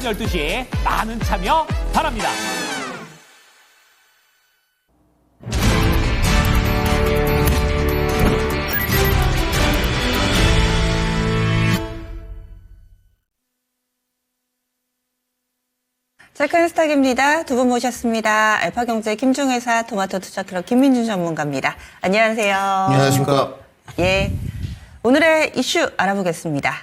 12시 많은 참여 바랍니다. 체크인스탁입니다. 두 분 모셨습니다. 알파경제 김중회사 토마토 투자클럽 김민준 전문가입니다. 안녕하세요. 안녕하십니까. 예, 오늘의 이슈 알아보겠습니다.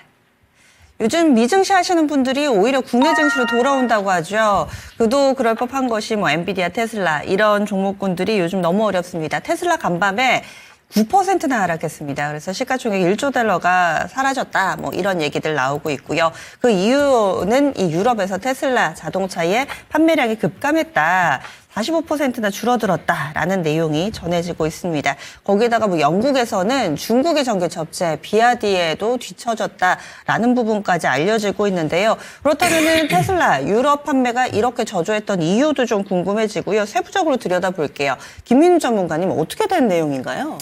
요즘 미증시 하시는 분들이 오히려 국내 증시로 돌아온다고 하죠. 그도 그럴 법한 것이 엔비디아, 테슬라 이런 종목군들이 요즘 너무 어렵습니다. 테슬라 간밤에 9%나 하락했습니다. 그래서 시가총액 1조 달러가 사라졌다. 이런 얘기들 나오고 있고요. 그 이유는 이 유럽에서 테슬라 자동차의 판매량이 급감했다. 45%나 줄어들었다라는 내용이 전해지고 있습니다. 거기에다가 영국에서는 중국의 전기차 업체 비아디에도 뒤처졌다라는 부분까지 알려지고 있는데요. 그렇다면은 테슬라 유럽 판매가 이렇게 저조했던 이유도 좀 궁금해지고요. 세부적으로 들여다볼게요. 김민우 전문가님 어떻게 된 내용인가요?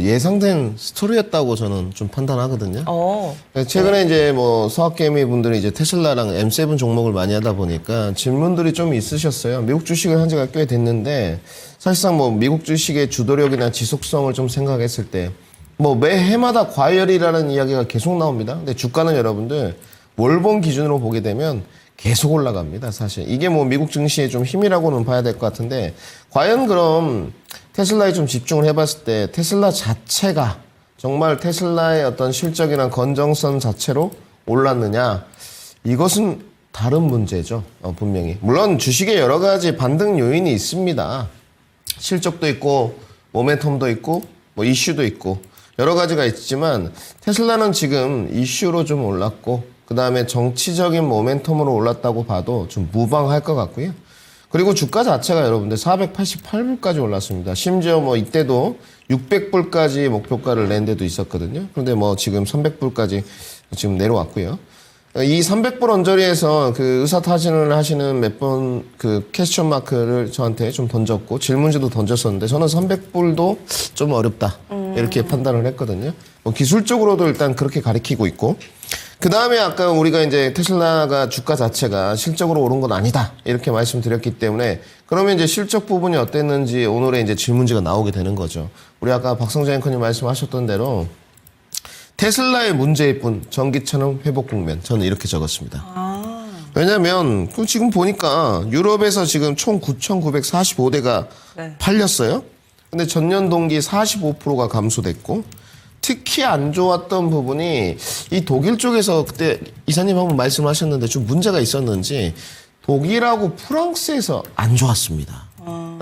예상된 스토리였다고 저는 좀 판단하거든요. 최근에 네. 이제 서학개미 분들이 이제 테슬라랑 M7 종목을 많이 하다 보니까 질문들이 좀 있으셨어요. 미국 주식을 한 지가 꽤 됐는데 사실상 미국 주식의 주도력이나 지속성을 좀 생각했을 때 매 해마다 과열이라는 이야기가 계속 나옵니다. 근데 주가는 여러분들 월봉 기준으로 보게 되면 계속 올라갑니다, 사실. 이게 미국 증시의 좀 힘이라고는 봐야 될 것 같은데, 과연 그럼 테슬라에 좀 집중을 해봤을 때, 테슬라 자체가 정말 테슬라의 어떤 실적이나 건정성 자체로 올랐느냐? 이것은 다른 문제죠, 분명히. 물론 주식에 여러 가지 반등 요인이 있습니다. 실적도 있고, 모멘텀도 있고, 이슈도 있고, 여러 가지가 있지만, 테슬라는 지금 이슈로 좀 올랐고, 그 다음에 정치적인 모멘텀으로 올랐다고 봐도 좀 무방할 것 같고요. 그리고 주가 자체가 여러분들 488불까지 올랐습니다. 심지어 이때도 600불까지 목표가를 낸 데도 있었거든요. 그런데 지금 300불까지 지금 내려왔고요. 이 300불 언저리에서 그 의사타진을 하시는 몇 번 그 퀘스천 마크를 저한테 좀 던졌고 질문지도 던졌었는데 저는 300불도 좀 어렵다. 이렇게 판단을 했거든요. 기술적으로도 일단 그렇게 가리키고 있고. 그 다음에 아까 우리가 이제 테슬라가 주가 자체가 실적으로 오른 건 아니다. 이렇게 말씀드렸기 때문에 그러면 이제 실적 부분이 어땠는지 오늘의 이제 질문지가 나오게 되는 거죠. 우리 아까 박성재 앵커님 말씀하셨던 대로 테슬라의 문제일 뿐 전기차는 회복 국면. 저는 이렇게 적었습니다. 왜냐면 지금 보니까 유럽에서 지금 총 9,945대가 팔렸어요. 근데 전년 동기 45%가 감소됐고 특히 안 좋았던 부분이 이 독일 쪽에서 그때 이사님 한번 말씀하셨는데 좀 문제가 있었는지 독일하고 프랑스에서 안 좋았습니다.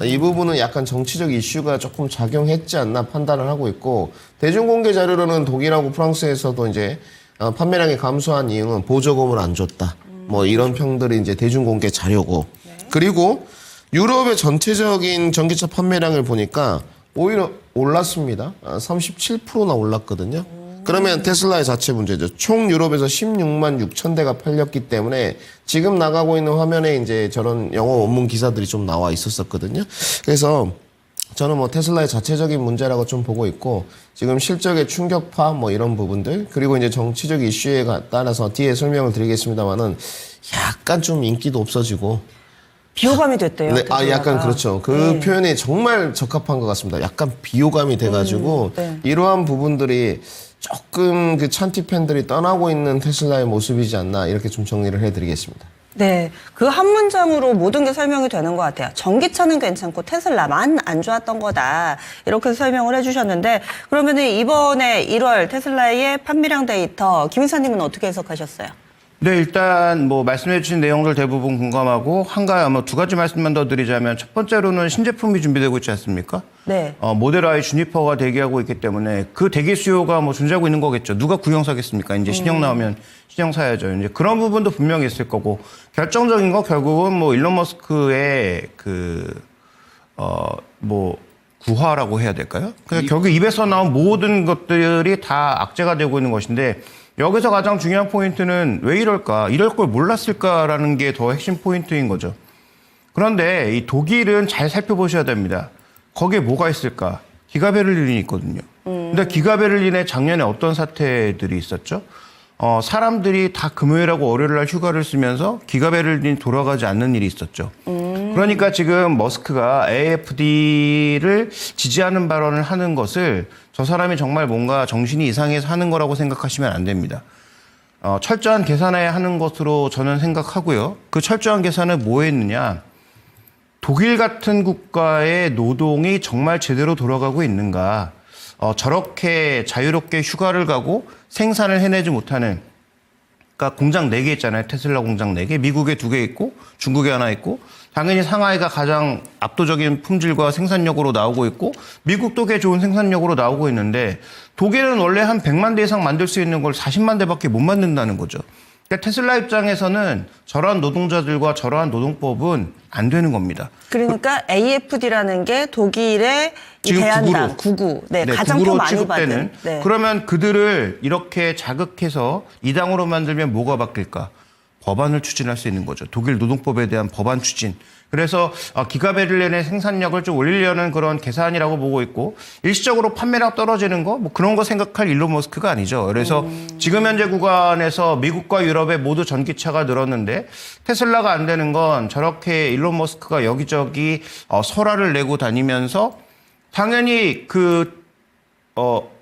이 부분은 약간 정치적 이슈가 조금 작용했지 않나 판단을 하고 있고 대중공개 자료로는 독일하고 프랑스에서도 이제 판매량이 감소한 이유는 보조금을 안 줬다. 이런 평들이 이제 대중공개 자료고 그리고 유럽의 전체적인 전기차 판매량을 보니까 오히려 올랐습니다. 37%나 올랐거든요. 그러면 테슬라의 자체 문제죠. 총 유럽에서 16만 6천 대가 팔렸기 때문에 지금 나가고 있는 화면에 이제 저런 영어 원문 기사들이 좀 나와 있었거든요. 그래서 저는 테슬라의 자체적인 문제라고 좀 보고 있고 지금 실적의 충격파 이런 부분들 그리고 이제 정치적 이슈에 따라서 뒤에 설명을 드리겠습니다만은 약간 좀 인기도 없어지고 비호감이 됐대요. 네, 약간 그렇죠. 그 표현이 정말 적합한 것 같습니다. 약간 비호감이 돼가지고 이러한 부분들이 조금 그 찬티 팬들이 떠나고 있는 테슬라의 모습이지 않나 이렇게 좀 정리를 해드리겠습니다. 네, 그 한 문장으로 모든 게 설명이 되는 것 같아요. 전기차는 괜찮고 테슬라만 안 좋았던 거다. 이렇게 설명을 해주셨는데 그러면 이번에 1월 테슬라의 판매량 데이터 김 이사님은 어떻게 해석하셨어요? 네, 일단 말씀해 주신 내용들 대부분 공감하고 두 가지 말씀만 더 드리자면 첫 번째로는 신제품이 준비되고 있지 않습니까? 네. 모델 Y 주니퍼가 대기하고 있기 때문에 그 대기 수요가 존재하고 있는 거겠죠. 누가 구형 사겠습니까? 이제 신형 나오면 신형 사야죠. 이제 그런 부분도 분명히 있을 거고 결정적인 거 결국은 일론 머스크의 구화라고 해야 될까요? 그러니까 결국 입에서 나온 모든 것들이 다 악재가 되고 있는 것인데 여기서 가장 중요한 포인트는 왜 이럴까? 이럴 걸 몰랐을까라는 게 더 핵심 포인트인 거죠. 그런데 이 독일은 잘 살펴보셔야 됩니다. 거기에 뭐가 있을까? 기가 베를린이 있거든요. 근데 기가 베를린에 작년에 어떤 사태들이 있었죠? 사람들이 다 금요일하고 월요일 날 휴가를 쓰면서 기가베를린 돌아가지 않는 일이 있었죠. 그러니까 지금 머스크가 AFD를 지지하는 발언을 하는 것을 저 사람이 정말 뭔가 정신이 이상해서 하는 거라고 생각하시면 안 됩니다. 철저한 계산해야 하는 것으로 저는 생각하고요. 그 철저한 계산은 뭐 했느냐. 독일 같은 국가의 노동이 정말 제대로 돌아가고 있는가. 저렇게 자유롭게 휴가를 가고 생산을 해내지 못하는, 그러니까 공장 4개 있잖아요. 테슬라 공장 4개. 미국에 2개 있고 중국에 하나 있고, 당연히 상하이가 가장 압도적인 품질과 생산력으로 나오고 있고 미국도 꽤 좋은 생산력으로 나오고 있는데 독일은 원래 한 100만 대 이상 만들 수 있는 걸 40만 대밖에 못 만든다는 거죠. 그러니까 테슬라 입장에서는 저러한 노동자들과 저러한 노동법은 안 되는 겁니다. 그러니까 AFD라는 게 독일의 이 지금 대한당, 구구, 네, 가장 표 구구로 많이 취급되는. 받은. 네. 그러면 그들을 이렇게 자극해서 이 당으로 만들면 뭐가 바뀔까? 법안을 추진할 수 있는 거죠. 독일 노동법에 대한 법안 추진. 그래서 기가베를린의 생산력을 좀 올리려는 그런 계산이라고 보고 있고, 일시적으로 판매량 떨어지는 거 뭐 그런 거 생각할 일론 머스크가 아니죠. 그래서 지금 현재 구간에서 미국과 유럽에 모두 전기차가 늘었는데 테슬라가 안 되는 건 저렇게 일론 머스크가 여기저기 설화를 내고 다니면서 당연히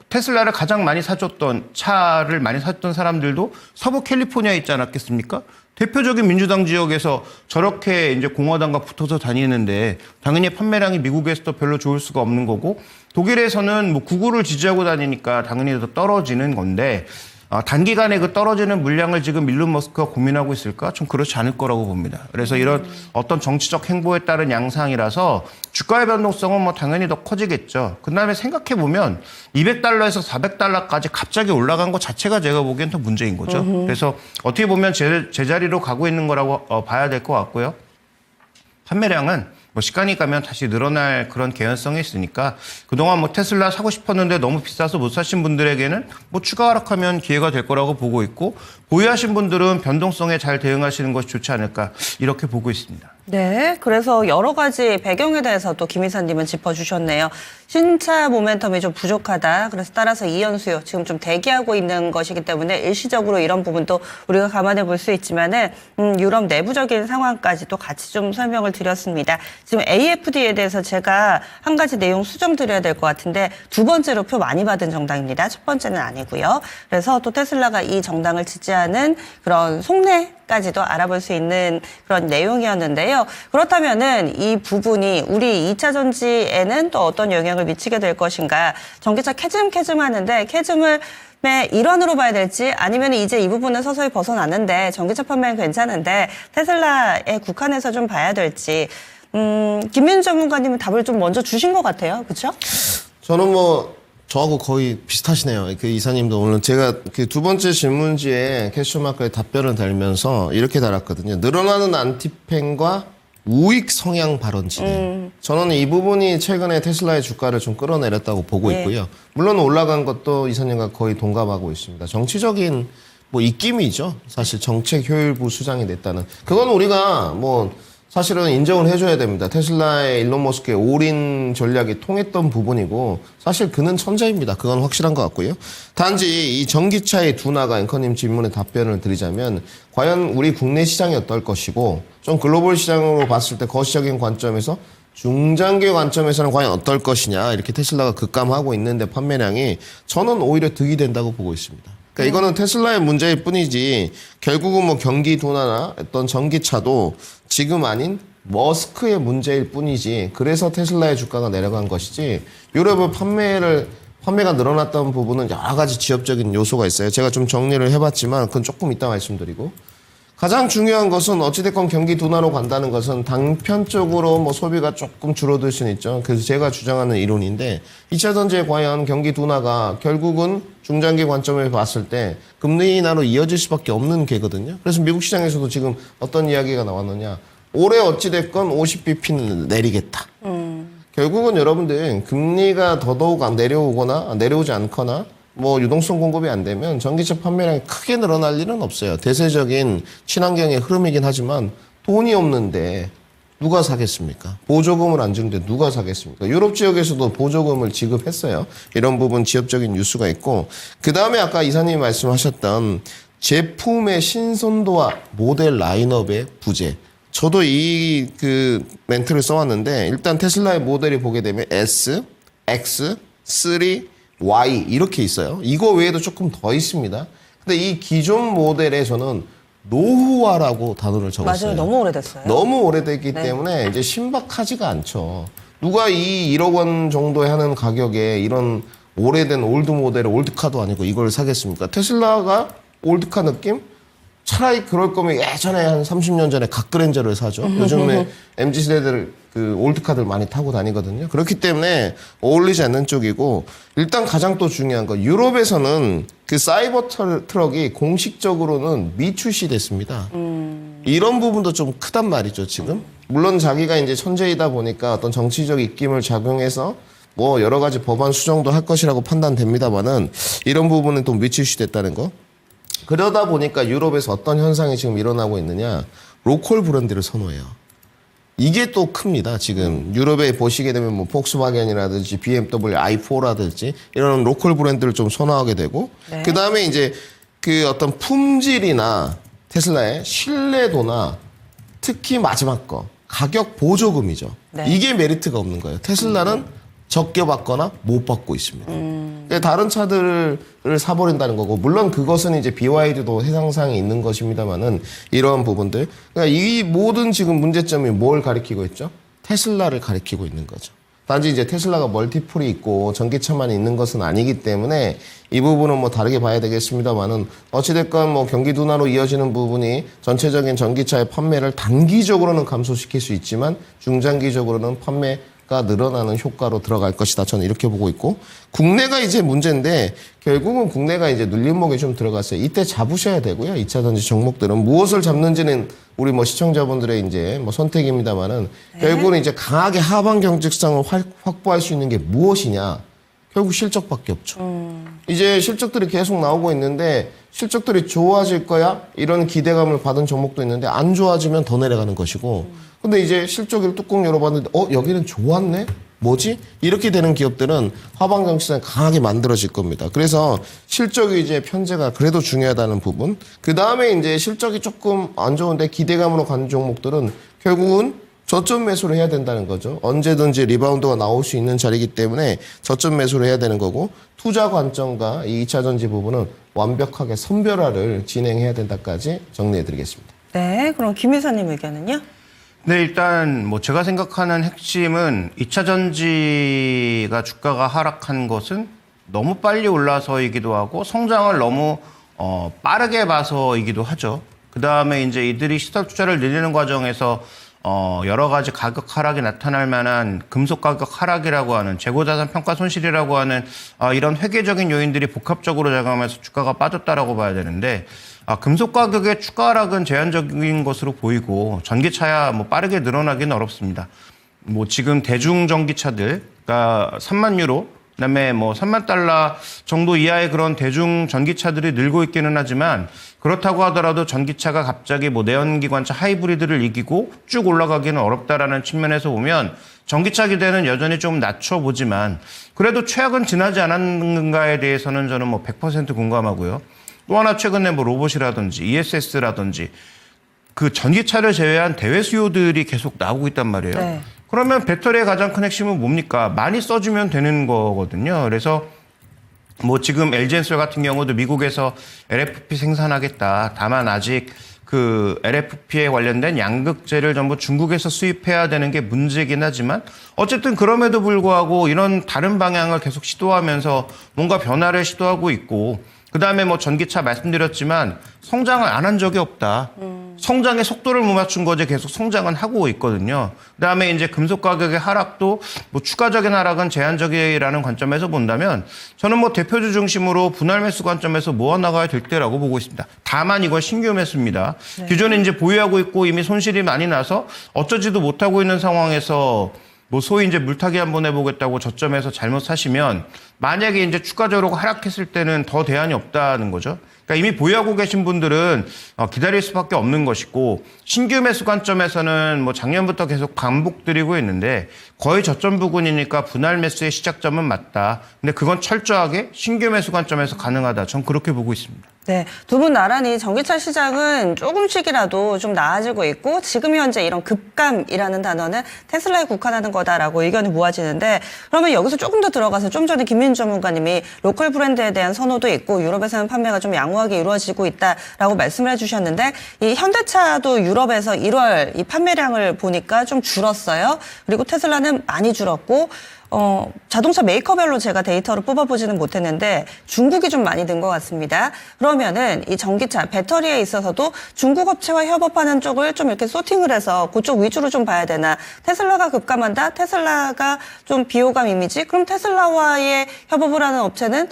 테슬라를 가장 많이 사줬던, 차를 많이 샀던 사람들도 서부 캘리포니아에 있지 않았겠습니까? 대표적인 민주당 지역에서 저렇게 이제 공화당과 붙어서 다니는데 당연히 판매량이 미국에서도 별로 좋을 수가 없는 거고, 독일에서는 뭐 구구를 지지하고 다니니까 당연히 더 떨어지는 건데, 단기간에 그 떨어지는 물량을 지금 일론 머스크가 고민하고 있을까? 좀 그렇지 않을 거라고 봅니다. 그래서 이런 어떤 정치적 행보에 따른 양상이라서 주가의 변동성은 뭐 당연히 더 커지겠죠. 그 다음에 생각해보면 200달러에서 400달러까지 갑자기 올라간 것 자체가 제가 보기엔 더 문제인 거죠. 그래서 어떻게 보면 제자리로 가고 있는 거라고 봐야 될 것 같고요. 판매량은 뭐 시간이 가면 다시 늘어날 그런 개연성이 있으니까 그동안 뭐 테슬라 사고 싶었는데 너무 비싸서 못 사신 분들에게는 뭐 추가 하락하면 기회가 될 거라고 보고 있고, 보유하신 분들은 변동성에 잘 대응하시는 것이 좋지 않을까 이렇게 보고 있습니다. 네, 그래서 여러 가지 배경에 대해서 또 김 이사님은 짚어주셨네요. 신차 모멘텀이 좀 부족하다. 그래서 따라서 이연수요 지금 좀 대기하고 있는 것이기 때문에 일시적으로 이런 부분도 우리가 감안해 볼 수 있지만은 유럽 내부적인 상황까지 또 같이 좀 설명을 드렸습니다. 지금 AFD에 대해서 제가 한 가지 내용 수정드려야 될 것 같은데, 두 번째로 표 많이 받은 정당입니다. 첫 번째는 아니고요. 그래서 또 테슬라가 이 정당을 지지하는 그런 속내까지도 알아볼 수 있는 그런 내용이었는데요. 그렇다면은 이 부분이 우리 2차 전지에는 또 어떤 영향을 미치게 될 것인가? 전기차 캐즘 하는데 캐즘을 일환으로 봐야 될지, 아니면 이제 이 부분은 서서히 벗어나는데 전기차 판매는 괜찮은데 테슬라에 국한해서 좀 봐야 될지, 김민우 전문가님은 답을 좀 먼저 주신 것 같아요. 그렇죠? 저는 저하고 거의 비슷하시네요. 그 이사님도 오늘 제가 그 두 번째 질문지에 캐시마크에 답변을 달면서 이렇게 달았거든요. 늘어나는 안티팬과 우익 성향 발언 진행. 저는 이 부분이 최근에 테슬라의 주가를 좀 끌어내렸다고 보고 있고요. 물론 올라간 것도 이사님과 거의 동감하고 있습니다. 정치적인 입김이죠. 사실 정책 효율부 수장이 냈다는. 그건 우리가 사실은 인정을 해줘야 됩니다. 테슬라의 일론 머스크의 올인 전략이 통했던 부분이고, 사실 그는 천재입니다. 그건 확실한 것 같고요. 단지 이 전기차의 둔화가, 앵커님 질문에 답변을 드리자면 과연 우리 국내 시장이 어떨 것이고, 좀 글로벌 시장으로 봤을 때 거시적인 관점에서 중장기 관점에서는 과연 어떨 것이냐, 이렇게 테슬라가 급감하고 있는데 판매량이 저는 오히려 득이 된다고 보고 있습니다. 그러니까 이거는 테슬라의 문제일 뿐이지 결국은 경기 둔화나 어떤 전기차도 지금 아닌 머스크의 문제일 뿐이지, 그래서 테슬라의 주가가 내려간 것이지, 유럽의 판매가 늘어났던 부분은 여러 가지 지엽적인 요소가 있어요. 제가 좀 정리를 해봤지만 그건 조금 이따 말씀드리고, 가장 중요한 것은 어찌됐건 경기 둔화로 간다는 것은 단편적으로 소비가 조금 줄어들 수는 있죠. 그래서 제가 주장하는 이론인데, 2차 전지에 과연 경기 둔화가 결국은 중장기 관점에 봤을 때 금리 인하로 이어질 수밖에 없는 게거든요. 그래서 미국 시장에서도 지금 어떤 이야기가 나왔느냐, 올해 어찌됐건 50bp는 내리겠다. 결국은 여러분들 금리가 더더욱 내려오거나 내려오지 않거나 유동성 공급이 안 되면 전기차 판매량이 크게 늘어날 일은 없어요. 대세적인 친환경의 흐름이긴 하지만 돈이 없는데 누가 사겠습니까? 보조금을 안 주는데 누가 사겠습니까? 유럽 지역에서도 보조금을 지급했어요. 이런 부분 지역적인 뉴스가 있고, 그 다음에 아까 이사님이 말씀하셨던 제품의 신선도와 모델 라인업의 부재. 저도 이 그 멘트를 써왔는데 일단 테슬라의 모델이 보게 되면 S, X, 3, Y 이렇게 있어요. 이거 외에도 조금 더 있습니다. 근데 이 기존 모델에 저는 노후화라고 단어를 적었어요. 맞아요. 너무 오래됐어요. 너무 오래됐기 때문에 이제 신박하지가 않죠. 누가 이 1억 원 정도에 하는 가격에 이런 오래된 올드 모델의 올드카도 아니고 이걸 사겠습니까? 테슬라가 올드카 느낌? 차라리 그럴 거면 예전에 한 30년 전에 각그랜저를 사죠. 요즘에 MZ세대들 그 올드카들 많이 타고 다니거든요. 그렇기 때문에 어울리지 않는 쪽이고 일단 가장 또 중요한 건 유럽에서는 그 사이버 트럭이 공식적으로는 미출시됐습니다. 이런 부분도 좀 크단 말이죠, 지금. 물론 자기가 이제 천재이다 보니까 어떤 정치적 입김을 작용해서 뭐 여러 가지 법안 수정도 할 것이라고 판단됩니다만은 이런 부분은 또 미출시됐다는 거. 그러다 보니까 유럽에서 어떤 현상이 지금 일어나고 있느냐. 로컬 브랜드를 선호해요. 이게 또 큽니다. 지금 유럽에 보시게 되면 뭐 폭스바겐이라든지 BMW i4라든지 이런 로컬 브랜드를 좀 선호하게 되고 네. 그다음에 이제 그 어떤 품질이나 테슬라의 신뢰도나 특히 마지막 거 가격 보조금이죠. 네. 이게 메리트가 없는 거예요. 테슬라는 적게 받거나 못 받고 있습니다. 그러니까 다른 차들을 사버린다는 거고 물론 그것은 이제 BYD도 해상상에 있는 것입니다만은 이러한 부분들 그러니까 이 모든 지금 문제점이 뭘 가리키고 있죠? 테슬라를 가리키고 있는 거죠. 단지 이제 테슬라가 멀티플이 있고 전기차만 있는 것은 아니기 때문에 이 부분은 뭐 다르게 봐야 되겠습니다만은 어찌됐건 뭐 경기 둔화로 이어지는 부분이 전체적인 전기차의 판매를 단기적으로는 감소시킬 수 있지만 중장기적으로는 판매가 늘어나는 효과로 들어갈 것이다. 저는 이렇게 보고 있고 국내가 이제 문제인데 결국은 국내가 이제 눌림목에 좀 들어갔어요. 이때 잡으셔야 되고요. 2차 전지 종목들은 무엇을 잡는지는 우리 뭐 시청자분들의 이제 뭐 선택입니다만은 결국은 이제 강하게 하방 경직성을 확보할 수 있는 게 무엇이냐? 결국 실적밖에 없죠. 이제 실적들이 계속 나오고 있는데 실적들이 좋아질 거야? 이런 기대감을 받은 종목도 있는데 안 좋아지면 더 내려가는 것이고 근데 이제 실적을 뚜껑 열어봤는데 여기는 좋았네? 뭐지? 이렇게 되는 기업들은 하방 경직성이 강하게 만들어질 겁니다. 그래서 실적이 이제 편제가 그래도 중요하다는 부분. 그 다음에 이제 실적이 조금 안 좋은데 기대감으로 가는 종목들은 결국은 저점 매수를 해야 된다는 거죠. 언제든지 리바운드가 나올 수 있는 자리이기 때문에 저점 매수를 해야 되는 거고 투자 관점과 이 2차 전지 부분은 완벽하게 선별화를 진행해야 된다까지 정리해드리겠습니다. 네, 그럼 김 이사님 의견은요? 네, 일단 뭐 제가 생각하는 핵심은 2차 전지가 주가가 하락한 것은 너무 빨리 올라서이기도 하고 성장을 너무 빠르게 봐서이기도 하죠. 그다음에 이제 이들이 시설 투자를 늘리는 과정에서 여러 가지 가격 하락이 나타날 만한 금속 가격 하락이라고 하는 재고자산 평가 손실이라고 하는 이런 회계적인 요인들이 복합적으로 작용하면서 주가가 빠졌다라고 봐야 되는데 금속 가격의 추가 하락은 제한적인 것으로 보이고 전기차야 뭐 빠르게 늘어나기는 어렵습니다. 뭐 지금 대중 전기차들, 그러니까 3만 유로, 그다음에 뭐 3만 달러 정도 이하의 그런 대중 전기차들이 늘고 있기는 하지만 그렇다고 하더라도 전기차가 갑자기 뭐 내연기관차 하이브리드를 이기고 쭉 올라가기는 어렵다라는 측면에서 보면 전기차 기대는 여전히 좀 낮춰보지만 그래도 최악은 지나지 않았는가에 대해서는 저는 뭐 100% 공감하고요. 또 하나 최근에 뭐 로봇이라든지 ESS라든지 그 전기차를 제외한 대외 수요들이 계속 나오고 있단 말이에요. 네. 그러면 배터리의 가장 큰 핵심은 뭡니까? 많이 써주면 되는 거거든요. 그래서 뭐 지금 LG엔솔 같은 경우도 미국에서 LFP 생산하겠다. 다만 아직 그 LFP에 관련된 양극재를 전부 중국에서 수입해야 되는 게 문제긴 하지만 어쨌든 그럼에도 불구하고 이런 다른 방향을 계속 시도하면서 뭔가 변화를 시도하고 있고 그다음에 뭐 전기차 말씀드렸지만 성장을 안 한 적이 없다. 성장의 속도를 못 맞춘 거지 계속 성장은 하고 있거든요. 그다음에 이제 금속 가격의 하락도 뭐 추가적인 하락은 제한적이라는 관점에서 본다면 저는 뭐 대표주 중심으로 분할 매수 관점에서 모아나가야 될 때라고 보고 있습니다. 다만 이건 신규 매수입니다. 네. 기존에 이제 보유하고 있고 이미 손실이 많이 나서 어쩌지도 못하고 있는 상황에서 뭐 소위 이제 물타기 한번 해보겠다고 저점에서 잘못 사시면 만약에 이제 추가적으로 하락했을 때는 더 대안이 없다는 거죠. 그러니까 이미 보유하고 계신 분들은 기다릴 수밖에 없는 것이고 신규 매수 관점에서는 뭐 작년부터 계속 반복드리고 있는데 거의 저점 부근이니까 분할 매수의 시작점은 맞다. 근데 그건 철저하게 신규 매수 관점에서 가능하다. 전 그렇게 보고 있습니다. 네, 두 분 나란히 전기차 시장은 조금씩이라도 좀 나아지고 있고 지금 현재 이런 급감이라는 단어는 테슬라에 국한하는 거다라고 의견이 모아지는데 그러면 여기서 조금 더 들어가서 좀 전에 김민주 전문가님이 로컬 브랜드에 대한 선호도 있고 유럽에서는 판매가 좀 양호하게 이루어지고 있다라고 말씀을 해주셨는데 이 현대차도 유럽에서 1월 이 판매량을 보니까 좀 줄었어요. 그리고 테슬라는 많이 줄었고 자동차 메이커별로 제가 데이터를 뽑아보지는 못했는데 중국이 좀 많이 는 것 같습니다. 그러면은 이 전기차, 배터리에 있어서도 중국 업체와 협업하는 쪽을 좀 이렇게 소팅을 해서 그쪽 위주로 좀 봐야 되나. 테슬라가 급감한다? 테슬라가 좀 비호감 이미지? 그럼 테슬라와의 협업을 하는 업체는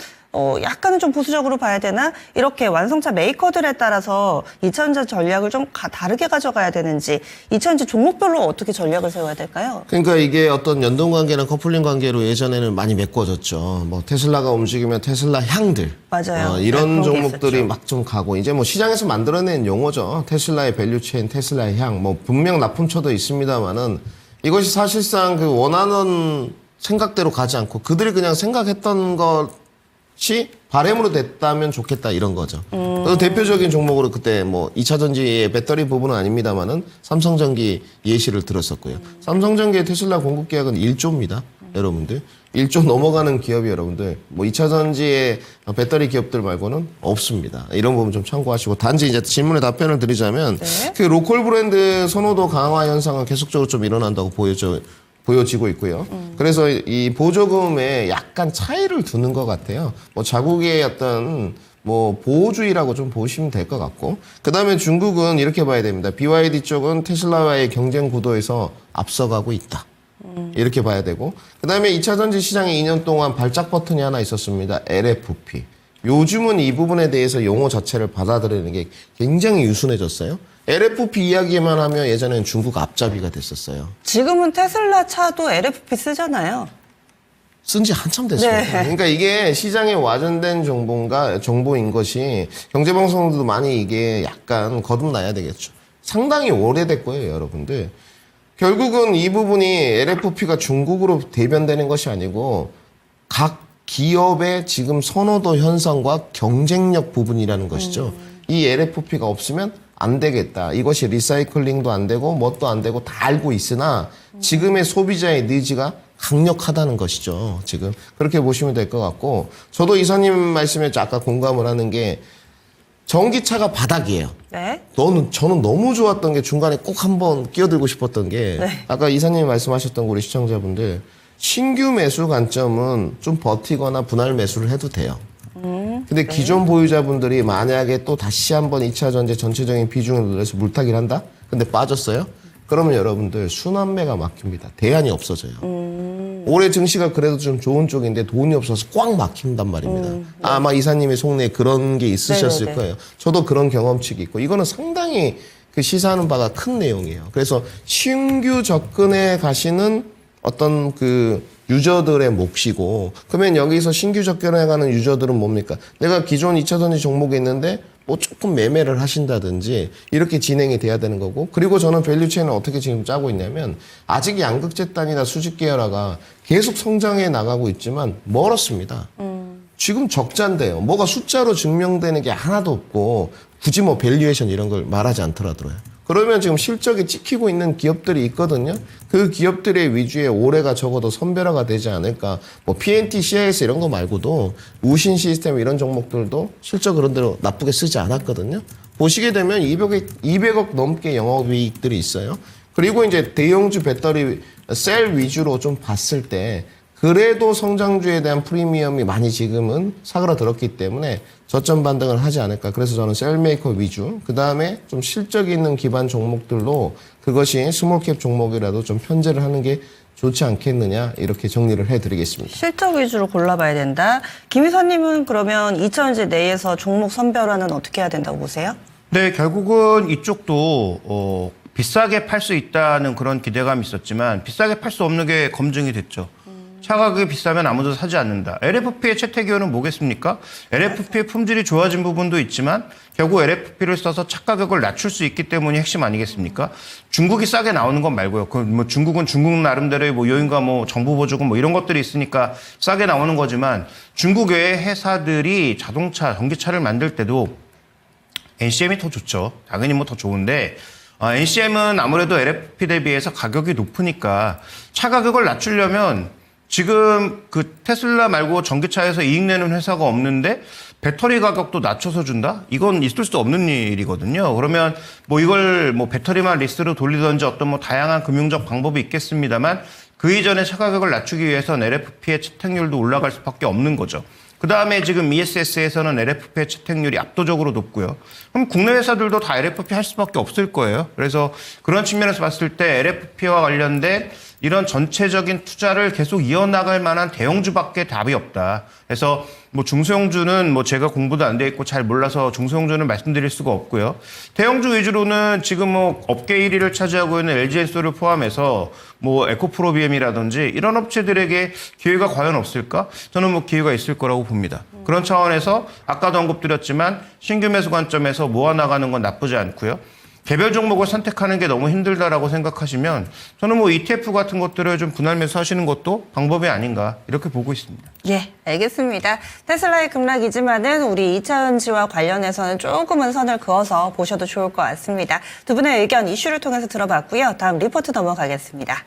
약간은 좀 보수적으로 봐야 되나? 이렇게 완성차 메이커들에 따라서 2차전지 전략을 좀 다르게 가져가야 되는지 2차전지 종목별로 어떻게 전략을 세워야 될까요? 그러니까 이게 어떤 연동 관계나 커플링 관계로 예전에는 많이 메꿔졌죠. 뭐 테슬라가 움직이면 테슬라 향들. 맞아요. 이런 네, 그런 게 종목들이 있었죠. 막 좀 가고 이제 뭐 시장에서 만들어낸 용어죠. 테슬라의 밸류체인, 테슬라의 향. 뭐 분명 납품처도 있습니다만은 이것이 사실상 그 원하는 생각대로 가지 않고 그들이 그냥 생각했던 것이 바램으로 됐다면 좋겠다 이런 거죠. 그래서 대표적인 종목으로 그때 뭐 2차 전지의 배터리 부분은 아닙니다만은 삼성전기 예시를 들었었고요. 삼성전기의 테슬라 공급 계약은 1조입니다. 여러분들 1조 넘어가는 기업이 여러분들 뭐 2차 전지의 배터리 기업들 말고는 없습니다. 이런 부분 좀 참고하시고 단지 이제 질문에 답변을 드리자면 네. 그 로컬 브랜드 선호도 강화 현상은 계속적으로 좀 일어난다고 보여지고 있고요. 그래서 이 보조금에 약간 차이를 두는 것 같아요. 뭐 자국의 어떤 뭐 보호주의라고 좀 보시면 될 것 같고 그다음에 중국은 이렇게 봐야 됩니다. BYD 쪽은 테슬라와의 경쟁 구도에서 앞서가고 있다. 이렇게 봐야 되고 그다음에 2차 전지 시장에 2년 동안 발작 버튼이 하나 있었습니다. LFP. 요즘은 이 부분에 대해서 용어 자체를 받아들이는 게 굉장히 유순해졌어요. LFP 이야기만 하면 예전에는 중국 앞잡이가 됐었어요. 지금은 테슬라 차도 LFP 쓰잖아요. 쓴 지 한참 됐어요. 네. 그러니까 이게 시장에 와전된 정보인 것이 경제방송들도 많이 이게 약간 거듭나야 되겠죠. 상당히 오래될 거예요, 여러분들. 결국은 이 부분이 LFP가 중국으로 대변되는 것이 아니고 각 기업의 지금 선호도 현상과 경쟁력 부분이라는 것이죠. 이 LFP가 없으면 안 되겠다. 이것이 리사이클링도 안 되고 뭣도 안 되고 다 알고 있으나 지금의 소비자의 니즈가 강력하다는 것이죠. 지금 그렇게 보시면 될 것 같고 저도 이사님 말씀에 아까 공감을 하는 게 전기차가 바닥이에요. 네. 저는 너무 좋았던 게 중간에 꼭 한번 끼어들고 싶었던 게 네. 아까 이사님이 말씀하셨던 우리 시청자분들 신규 매수 관점은 좀 버티거나 분할 매수를 해도 돼요. 근데 기존 보유자분들이 만약에 또 다시 한번 2차 전지 전체적인 비중을 늘려서 물타기를 한다? 근데 빠졌어요? 그러면 여러분들 순환매가 막힙니다. 대안이 없어져요. 올해 증시가 그래도 좀 좋은 쪽인데 돈이 없어서 꽉 막힌단 말입니다. 아마 이사님의 속내에 그런 게 있으셨을 네네네. 거예요. 저도 그런 경험치가 있고 이거는 상당히 그 시사하는 바가 큰 내용이에요. 그래서 신규 접근에 가시는 어떤 그 유저들의 몫이고 그러면 여기서 신규 접근해 가는 유저들은 뭡니까? 내가 기존 2차 전지 종목에 있는데 뭐 조금 매매를 하신다든지 이렇게 진행이 돼야 되는 거고 그리고 저는 밸류체인을 어떻게 지금 짜고 있냐면 아직 양극재단이나 수직 계열화가 계속 성장해 나가고 있지만 멀었습니다. 지금 적자인데요. 뭐가 숫자로 증명되는 게 하나도 없고 굳이 뭐 밸류에이션 이런 걸 말하지 않더라도요. 그러면 지금 실적이 찍히고 있는 기업들이 있거든요. 그 기업들의 위주에 올해가 적어도 선별화가 되지 않을까. 뭐 PNT, CIS 이런 거 말고도 우신 시스템 이런 종목들도 실적 그런 대로 나쁘게 쓰지 않았거든요. 보시게 되면 200억 넘게 영업이익들이 있어요. 그리고 이제 대형주 배터리 셀 위주로 좀 봤을 때 그래도 성장주에 대한 프리미엄이 많이 지금은 사그라들었기 때문에 저점 반등을 하지 않을까. 그래서 저는 셀메이커 위주, 그 다음에 좀 실적 있는 기반 종목들로 그것이 스몰캡 종목이라도 좀 편제를 하는 게 좋지 않겠느냐 이렇게 정리를 해드리겠습니다. 실적 위주로 골라봐야 된다. 김 이사님은 그러면 2차전지 내에서 종목 선별화는 어떻게 해야 된다고 보세요? 네, 결국은 이쪽도 비싸게 팔 수 있다는 그런 기대감이 있었지만 비싸게 팔 수 없는 게 검증이 됐죠. 차 가격이 비싸면 아무도 사지 않는다. LFP의 채택 이유는 뭐겠습니까? LFP의 품질이 좋아진 부분도 있지만 결국 LFP를 써서 차 가격을 낮출 수 있기 때문이 핵심 아니겠습니까? 중국이 싸게 나오는 건 말고요. 그 뭐 중국은 중국 나름대로의 뭐 요인과 뭐 정부 보조금 뭐 이런 것들이 있으니까 싸게 나오는 거지만 중국 외의 회사들이 자동차, 전기차를 만들 때도 NCM이 더 좋죠. 당연히 뭐 더 좋은데 NCM은 아무래도 LFP 대비해서 가격이 높으니까 차 가격을 낮추려면 지금 그 테슬라 말고 전기차에서 이익 내는 회사가 없는데 배터리 가격도 낮춰서 준다? 이건 있을 수 없는 일이거든요. 그러면 뭐 이걸 뭐 배터리만 리스트로 돌리든지 어떤 뭐 다양한 금융적 방법이 있겠습니다만 그 이전에 차 가격을 낮추기 위해서는 LFP의 채택률도 올라갈 수밖에 없는 거죠. 그 다음에 지금 ESS에서는 LFP의 채택률이 압도적으로 높고요. 그럼 국내 회사들도 다 LFP 할 수밖에 없을 거예요. 그래서 그런 측면에서 봤을 때 LFP와 관련된 이런 전체적인 투자를 계속 이어나갈 만한 대형주밖에 답이 없다. 그래서 뭐 중소형주는 뭐 제가 공부도 안 돼 있고 잘 몰라서 중소형주는 말씀드릴 수가 없고요. 대형주 위주로는 지금 뭐 업계 1위를 차지하고 있는 LG엔솔을 포함해서 뭐 에코프로비엠이라든지 이런 업체들에게 기회가 과연 없을까? 저는 뭐 기회가 있을 거라고 봅니다. 그런 차원에서 아까도 언급드렸지만 신규 매수 관점에서 모아나가는 건 나쁘지 않고요. 개별 종목을 선택하는 게 너무 힘들다라고 생각하시면 저는 뭐 ETF 같은 것들을 좀 분할 매수하시는 것도 방법이 아닌가 이렇게 보고 있습니다. 예, 알겠습니다. 테슬라의 급락이지만은 우리 2차전지와 관련해서는 조금은 선을 그어서 보셔도 좋을 것 같습니다. 두 분의 의견 이슈를 통해서 들어봤고요. 다음 리포트 넘어가겠습니다.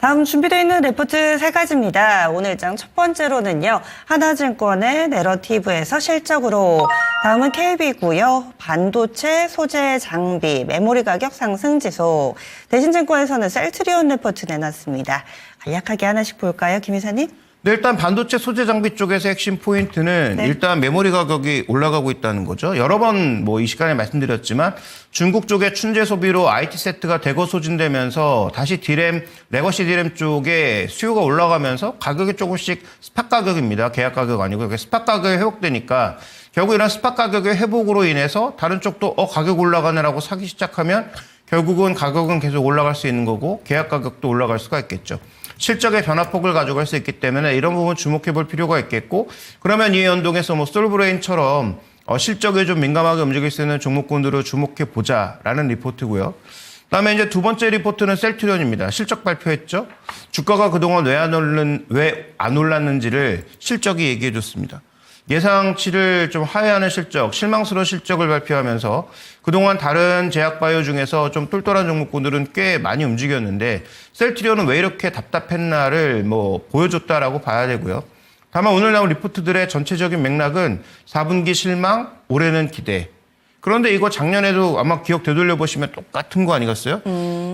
다음 준비되어 있는 리포트 3가지입니다. 오늘 장 첫 번째로는요. 하나증권의 내러티브에서 실적으로, 다음은 KB고요. 반도체, 소재, 장비, 메모리 가격 상승 지수. 대신증권에서는 셀트리온 리포트 내놨습니다. 간략하게 하나씩 볼까요, 김 이사님? 네, 일단 반도체 소재 장비 쪽에서 핵심 포인트는 네. 일단 메모리 가격이 올라가고 있다는 거죠. 여러 번 뭐 이 시간에 말씀드렸지만 중국 쪽의 춘제 소비로 IT 세트가 대거 소진되면서 다시 디램, 레거시 디램 쪽에 수요가 올라가면서 가격이 조금씩 스팟 가격입니다. 계약 가격 아니고 이게 스팟 가격이 회복되니까 결국 이런 스팟 가격의 회복으로 인해서 다른 쪽도 가격 올라가네라고 사기 시작하면 결국은 가격은 계속 올라갈 수 있는 거고 계약 가격도 올라갈 수가 있겠죠. 실적의 변화폭을 가져갈 수 있기 때문에 이런 부분 주목해 볼 필요가 있겠고, 그러면 이 연동해서 뭐 솔브레인처럼 실적에 좀 민감하게 움직일 수 있는 종목군들을 주목해 보자라는 리포트고요. 그다음에 이제 두 번째 리포트는 셀트리온입니다. 실적 발표했죠. 주가가 그동안 왜 안 올랐는지를 실적이 얘기해 줬습니다. 예상치를 좀 하회하는 실적, 실망스러운 실적을 발표하면서 그동안 다른 제약바이오 중에서 좀 똘똘한 종목군들은 꽤 많이 움직였는데 셀트리온은 왜 이렇게 답답했나를 뭐 보여줬다라고 봐야 되고요. 다만 오늘 나온 리포트들의 전체적인 맥락은 4분기 실망, 올해는 기대. 그런데 이거 작년에도 아마 기억 되돌려 보시면 똑같은 거 아니겠어요?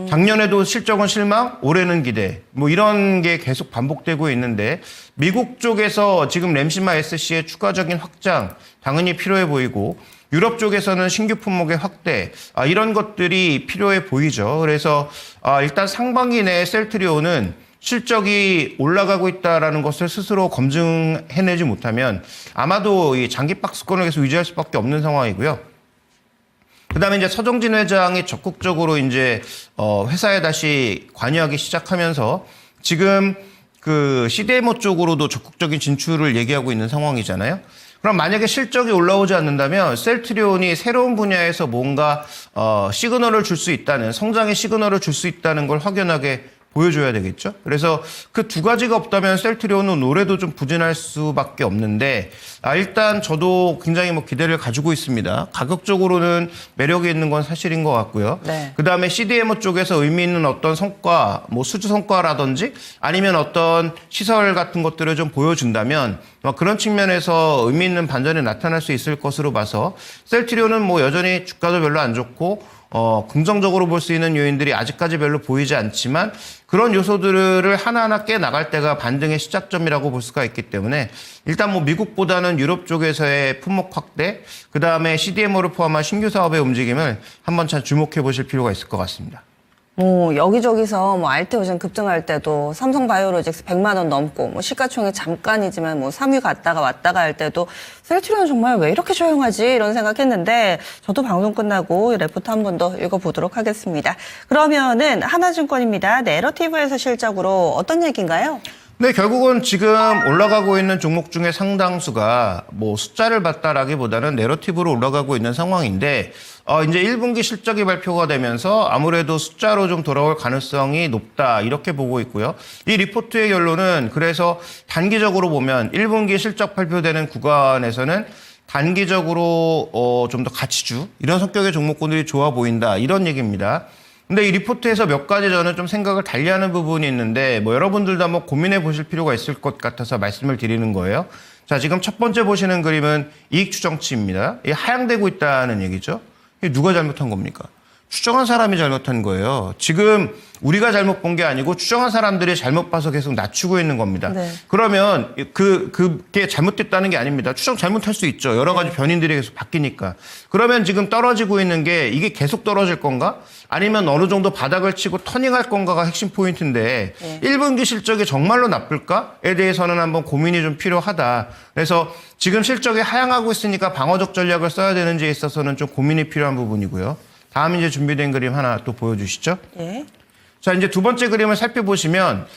작년에도 실적은 실망, 올해는 기대. 뭐 이런 게 계속 반복되고 있는데 미국 쪽에서 지금 램시마 SC의 추가적인 확장 당연히 필요해 보이고 유럽 쪽에서는 신규 품목의 확대 이런 것들이 필요해 보이죠. 그래서 일단 상반기 내에 셀트리온은 실적이 올라가고 있다라는 것을 스스로 검증해내지 못하면 아마도 이 장기 박스권을 계속 유지할 수밖에 없는 상황이고요. 그다음에 이제 서정진 회장이 적극적으로 이제 회사에 다시 관여하기 시작하면서 지금 그 CDMO 쪽으로도 적극적인 진출을 얘기하고 있는 상황이잖아요. 그럼 만약에 실적이 올라오지 않는다면 셀트리온이 새로운 분야에서 뭔가 시그널을 줄 수 있다는, 성장의 시그널을 줄 수 있다는 걸 확연하게 보여줘야 되겠죠. 그래서 그 두 가지가 없다면 셀트리온은 올해도 좀 부진할 수밖에 없는데 일단 저도 굉장히 뭐 기대를 가지고 있습니다. 가격적으로는 매력이 있는 건 사실인 것 같고요. 네. 그다음에 CDMO 쪽에서 의미 있는 어떤 성과, 뭐 수주 성과라든지 아니면 어떤 시설 같은 것들을 좀 보여준다면 그런 측면에서 의미 있는 반전이 나타날 수 있을 것으로 봐서 셀트리온은 뭐 여전히 주가도 별로 안 좋고 긍정적으로 볼 수 있는 요인들이 아직까지 별로 보이지 않지만 그런 요소들을 하나하나 깨 나갈 때가 반등의 시작점이라고 볼 수가 있기 때문에 일단 뭐 미국보다는 유럽 쪽에서의 품목 확대, 그 다음에 CDMO를 포함한 신규 사업의 움직임을 한번 잘 주목해 보실 필요가 있을 것 같습니다. 뭐 여기저기서 뭐 알테오젠 급등할 때도 삼성바이오로직스 100만 원 넘고 뭐 시가총액 잠깐이지만 뭐 3위 갔다가 왔다가 할 때도 셀트리온 정말 왜 이렇게 조용하지 이런 생각했는데 저도 방송 끝나고 이 레포트 한 번 더 읽어보도록 하겠습니다. 그러면은 하나증권입니다. 내러티브에서 실적으로 어떤 얘기인가요? 네, 결국은 지금 올라가고 있는 종목 중에 상당수가 뭐 숫자를 봤다라기보다는 내러티브로 올라가고 있는 상황인데 이제 1분기 실적이 발표가 되면서 아무래도 숫자로 좀 돌아올 가능성이 높다 이렇게 보고 있고요. 이 리포트의 결론은 그래서 단기적으로 보면 1분기 실적 발표되는 구간에서는 단기적으로 좀 더 가치주 이런 성격의 종목군들이 좋아 보인다 이런 얘기입니다. 근데 이 리포트에서 몇 가지 저는 좀 생각을 달리하는 부분이 있는데 뭐 여러분들도 한번 고민해 보실 필요가 있을 것 같아서 말씀을 드리는 거예요. 자, 지금 첫 번째 보시는 그림은 이익 추정치입니다. 이게 하향되고 있다는 얘기죠. 이게 누가 잘못한 겁니까? 추정한 사람이 잘못한 거예요. 지금 우리가 잘못 본 게 아니고 추정한 사람들이 잘못 봐서 계속 낮추고 있는 겁니다. 네. 그러면 그게 잘못됐다는 게 아닙니다. 추정 잘못할 수 있죠. 여러 가지 변인들이 계속 바뀌니까. 그러면 지금 떨어지고 있는 게 이게 계속 떨어질 건가? 아니면 어느 정도 바닥을 치고 터닝할 건가가 핵심 포인트인데 1분기 실적이 정말로 나쁠까에 대해서는 한번 고민이 좀 필요하다. 그래서 지금 실적이 하향하고 있으니까 방어적 전략을 써야 되는지에 있어서는 좀 고민이 필요한 부분이고요. 다음 이제 준비된 그림 하나 또 보여주시죠. 예. 자, 이제 두 번째 그림을 살펴보시면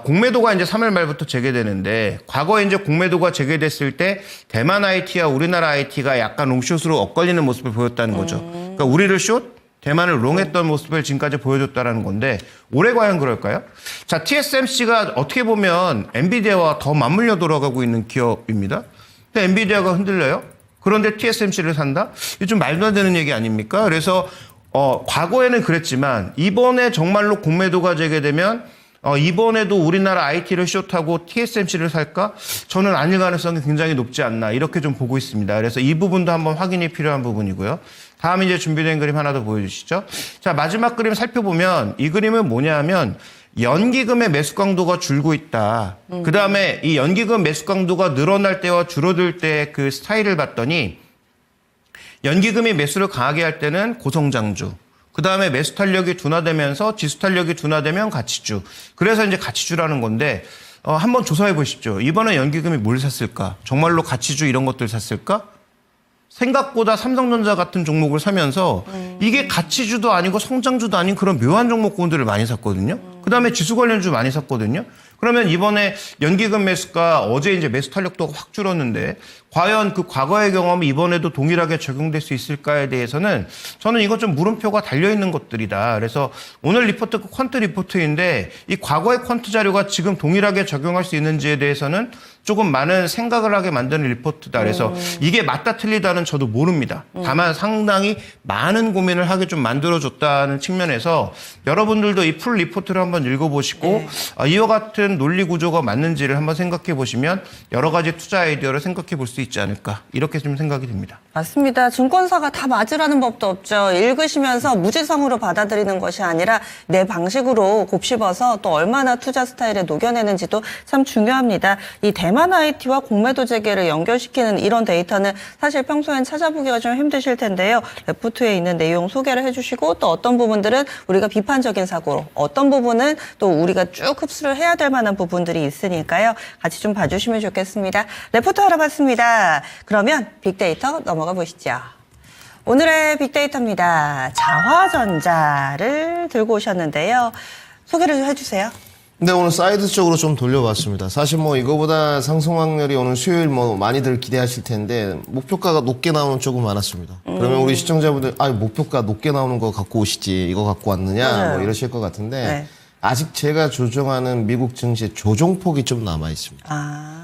공매도가 이제 3월 말부터 재개되는데 과거에 이제 공매도가 재개됐을 때 대만 IT와 우리나라 IT가 약간 롱숏으로 엇갈리는 모습을 보였다는 거죠. 그러니까 우리를 숏, 대만을 롱했던 모습을 지금까지 보여줬다는 건데 올해 과연 그럴까요? 자, TSMC가 어떻게 보면 엔비디아와 더 맞물려 돌아가고 있는 기업입니다. 근데 엔비디아가 흔들려요? 그런데 TSMC를 산다? 이게 좀 말도 안 되는 얘기 아닙니까? 그래서 과거에는 그랬지만 이번에 정말로 공매도가 재개되면 이번에도 우리나라 IT를 숏하고 TSMC를 살까? 저는 아닐 가능성이 굉장히 높지 않나 이렇게 좀 보고 있습니다. 그래서 이 부분도 한번 확인이 필요한 부분이고요. 다음 이제 준비된 그림 하나 더 보여주시죠. 자, 마지막 그림 살펴보면 이 그림은 뭐냐 하면 연기금의 매수 강도가 줄고 있다. 그 다음에 이 연기금 매수 강도가 늘어날 때와 줄어들 때 그 스타일을 봤더니 연기금이 매수를 강하게 할 때는 고성장주. 그 다음에 매수 탄력이 둔화되면서 지수 탄력이 둔화되면 가치주. 그래서 이제 가치주라는 건데 한번 조사해 보십시오. 이번에 연기금이 뭘 샀을까? 정말로 가치주 이런 것들 샀을까? 생각보다 삼성전자 같은 종목을 사면서 이게 가치주도 아니고 성장주도 아닌 그런 묘한 종목군들을 많이 샀거든요. 그 다음에 지수 관련주 많이 샀거든요. 그러면 이번에 연기금 매수가 어제 이제 매수 탄력도가 확 줄었는데 과연 그 과거의 경험이 이번에도 동일하게 적용될 수 있을까에 대해서는 저는 이건 좀 물음표가 달려있는 것들이다. 그래서 오늘 리포트 퀀트 리포트인데 이 과거의 퀀트 자료가 지금 동일하게 적용할 수 있는지에 대해서는 조금 많은 생각을 하게 만드는 리포트다. 그래서 이게 맞다 틀리다는 저도 모릅니다. 다만 상당히 많은 고민을 하게 좀 만들어줬다는 측면에서 여러분들도 이 풀 리포트를 한번 읽어보시고 이와 같은 논리 구조가 맞는지를 한번 생각해 보시면 여러 가지 투자 아이디어를 생각해 볼 수 있지 않을까 이렇게 좀 생각이 듭니다. 맞습니다. 증권사가 다 맞으라는 법도 없죠. 읽으시면서 무지성으로 받아들이는 것이 아니라 내 방식으로 곱씹어서 또 얼마나 투자 스타일에 녹여내는지도 참 중요합니다. 이 대만 IT와 공매도 재개를 연결시키는 이런 데이터는 사실 평소엔 찾아보기가 좀 힘드실 텐데요. 레포트에 있는 내용 소개를 해주시고 또 어떤 부분들은 우리가 비판적인 사고로 어떤 부분은 또 우리가 쭉 흡수를 해야 될 만한 부분들이 있으니까요. 같이 좀 봐주시면 좋겠습니다. 레포트 알아봤습니다. 그러면 빅데이터 넘어가 보시죠. 오늘의 빅데이터입니다. 자화전자를 들고 오셨는데요. 소개를 좀 해주세요. 근데 오늘 사이드 쪽으로 좀 돌려봤습니다. 사실 뭐 이거보다 상승 확률이 오늘 수요일 뭐 많이들 기대하실 텐데 목표가가 높게 나오는 쪽은 많았습니다. 그러면 우리 시청자분들 목표가 높게 나오는 거 갖고 오시지 이거 갖고 왔느냐 뭐 이러실 것 같은데 네. 아직 제가 조정하는 미국 증시 조정폭이 좀 남아 있습니다.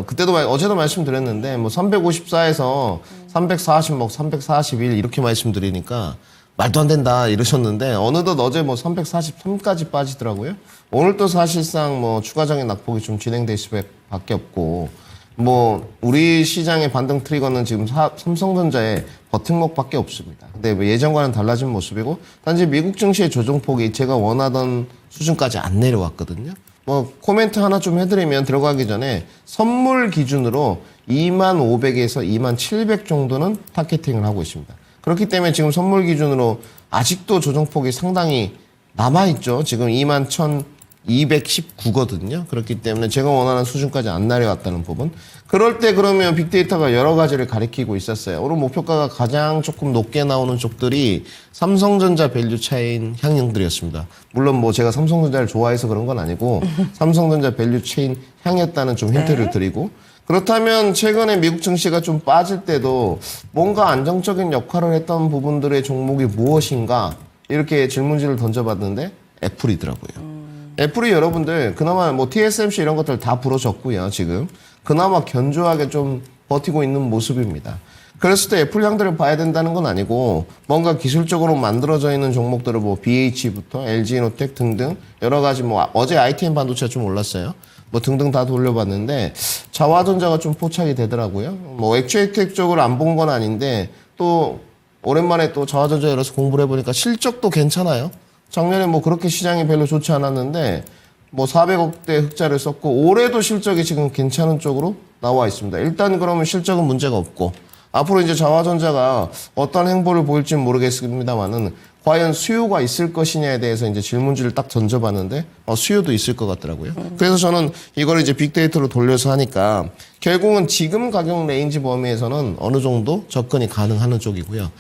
그때도 어제도 말씀드렸는데 뭐 354에서 340, 뭐 341 이렇게 말씀드리니까 말도 안 된다 이러셨는데 어느덧 어제 뭐 343까지 빠지더라고요. 오늘 또 사실상 뭐 추가적인 낙폭이 좀 진행될 수밖에 없고 뭐 우리 시장의 반등 트리거는 지금 삼성전자의 버팀목밖에 없습니다. 근데 뭐 예전과는 달라진 모습이고 단지 미국 증시의 조정폭이 제가 원하던 수준까지 안 내려왔거든요. 뭐 코멘트 하나 좀 해드리면 들어가기 전에 선물 기준으로 2500에서 2700 정도는 타겟팅을 하고 있습니다. 그렇기 때문에 지금 선물 기준으로 아직도 조정폭이 상당히 남아있죠. 지금 21,219거든요. 그렇기 때문에 제가 원하는 수준까지 안 내려왔다는 부분. 그럴 때 그러면 빅데이터가 여러 가지를 가리키고 있었어요. 오늘 목표가가 가장 조금 높게 나오는 쪽들이 삼성전자 밸류 체인 향형들이었습니다. 물론 뭐 제가 삼성전자를 좋아해서 그런 건 아니고 삼성전자 밸류 체인 향했다는 좀 힌트를 드리고 그렇다면 최근에 미국 증시가 좀 빠질 때도 뭔가 안정적인 역할을 했던 부분들의 종목이 무엇인가 이렇게 질문지를 던져봤는데 애플이더라고요. 애플이 여러분들 그나마 뭐 TSMC 이런 것들 다 부러졌고요. 지금 그나마 견조하게 좀 버티고 있는 모습입니다. 그랬을 때 애플 향들을 봐야 된다는 건 아니고 뭔가 기술적으로 만들어져 있는 종목들을 뭐 BH부터 LG이노텍 등등 여러 가지 뭐 어제 ITM 반도체가 좀 올랐어요. 뭐 등등 다 돌려봤는데 자화전자가 좀 포착이 되더라고요. 뭐 액추에이텍 쪽을 안 본 건 아닌데 또 오랜만에 또 자화전자 열어서 공부를 해보니까 실적도 괜찮아요. 작년에 뭐 그렇게 시장이 별로 좋지 않았는데 뭐 400억대 흑자를 썼고 올해도 실적이 지금 괜찮은 쪽으로 나와 있습니다. 일단 그러면 실적은 문제가 없고 앞으로 이제 자화전자가 어떤 행보를 보일지는 모르겠습니다만은 과연 수요가 있을 것이냐에 대해서 이제 질문지를 딱 던져봤는데 수요도 있을 것 같더라고요. 그래서 저는 이걸 이제 빅데이터로 돌려서 하니까 결국은 지금 가격 레인지 범위에서는 어느 정도 접근이 가능한 쪽이고요.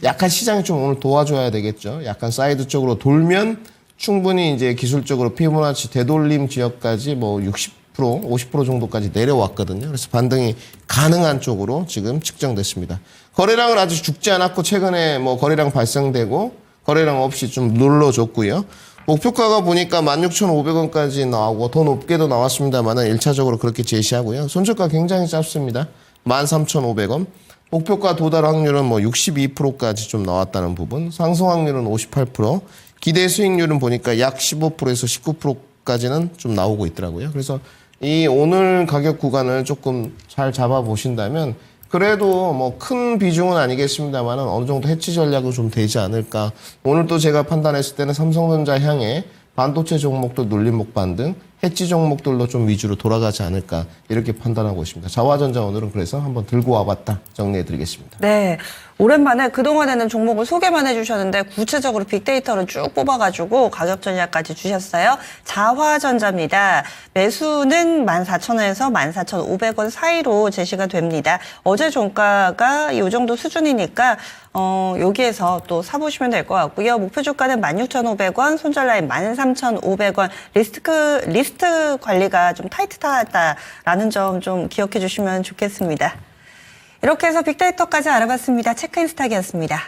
약간 시장이 좀 오늘 도와줘야 되겠죠. 약간 사이드 쪽으로 돌면 충분히 이제 기술적으로 피보나치 되돌림 지역까지 뭐 60%, 50% 정도까지 내려왔거든요. 그래서 반등이 가능한 쪽으로 지금 측정됐습니다. 거래량은 아직 죽지 않았고 최근에 뭐 거래량 발생되고 거래량 없이 좀 눌러줬고요. 목표가가 보니까 16,500원까지 나오고 더 높게도 나왔습니다만은 1차적으로 그렇게 제시하고요. 손절가 굉장히 짧습니다. 13,500원. 목표가 도달 확률은 뭐 62%까지 좀 나왔다는 부분. 상승 확률은 58%. 기대 수익률은 보니까 약 15%에서 19%까지는 좀 나오고 있더라고요. 그래서 이 오늘 가격 구간을 조금 잘 잡아보신다면 그래도 뭐 큰 비중은 아니겠습니다만 어느 정도 해치 전략은 좀 되지 않을까. 오늘 또 제가 판단했을 때는 삼성전자 향해 반도체 종목들 눌림목 반등, 해치 종목들로 좀 위주로 돌아가지 않을까 이렇게 판단하고 있습니다. 자화전자 오늘은 그래서 한번 들고 와봤다 정리해드리겠습니다. 네. 오랜만에 그동안에는 종목을 소개만 해주셨는데 구체적으로 빅데이터를 쭉 뽑아가지고 가격 전략까지 주셨어요. 자화전자입니다. 매수는 14,000원에서 14,500원 사이로 제시가 됩니다. 어제 종가가 이 정도 수준이니까 여기에서 또 사보시면 될 것 같고요. 목표 주가는 16,500원, 손절 라인 13,500원. 리스트 관리가 좀 타이트하다라는 점 좀 기억해 주시면 좋겠습니다. 이렇게 해서 빅데이터까지 알아봤습니다. 체크인스탁이었습니다.